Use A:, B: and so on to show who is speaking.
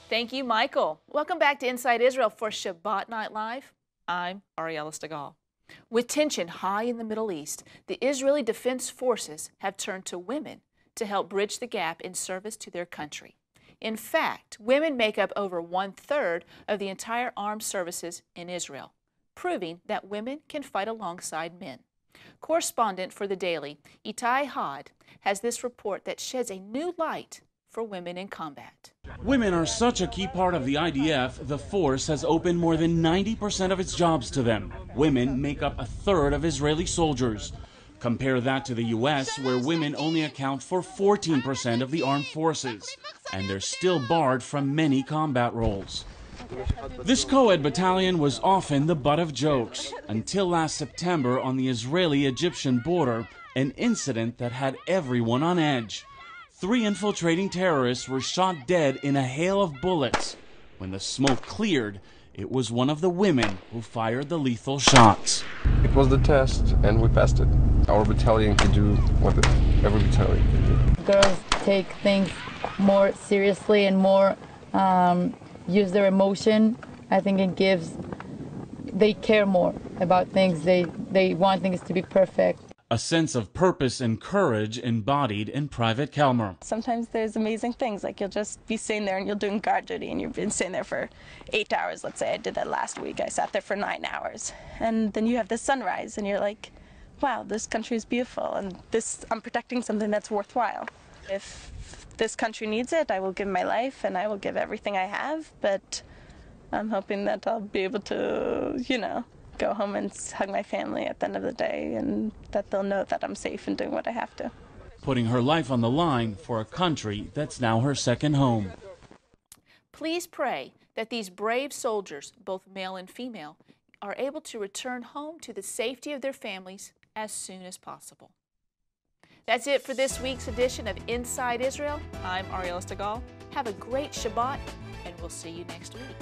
A: Thank you, Michael. Welcome back to Inside Israel for Shabbat Night Live. I'm Ariella Stegall. With tension high in the Middle East, the Israeli Defense Forces have turned to women to help bridge the gap in service to their country. In fact, women make up over 1/3 of the entire armed services in Israel, proving that women can fight alongside men. Correspondent for The Daily, Itai Had, has this report that sheds a new light for women in combat.
B: Women are such a key part of the IDF, the force has opened more than 90% of its jobs to them. Women make up 1/3 of Israeli soldiers. Compare that to the U.S., where women only account for 14% of the armed forces, and they're still barred from many combat roles. This co-ed battalion was often the butt of jokes, until last September on the Israeli-Egyptian border, an incident that had everyone on edge. 3 infiltrating terrorists were shot dead in a hail of bullets. When the smoke cleared, it was one of the women who fired the lethal shots.
C: It was the test, and we passed it. Our battalion could do what every battalion can do.
D: Girls take things more seriously and more use their emotion. I think they care more about things. They want things to be perfect.
B: A sense of purpose and courage embodied in Private Kelmer.
E: Sometimes there's amazing things, like you'll just be sitting there and you're doing guard duty and you've been sitting there for 8 hours. Let's say I did that last week. I sat there for 9 hours. And then you have the sunrise and you're like, wow, this country is beautiful and I'm protecting something that's worthwhile. If this country needs it, I will give my life and I will give everything I have, but I'm hoping that I'll be able to, go home and hug my family at the end of the day, and that they'll know that I'm safe and doing what I have to.
B: Putting her life on the line for a country that's now her second home.
A: Please pray that these brave soldiers, both male and female, are able to return home to the safety of their families as soon as possible. That's it for this week's edition of Inside Israel. I'm Ariella Stegall. Have a great Shabbat, and we'll see you next week.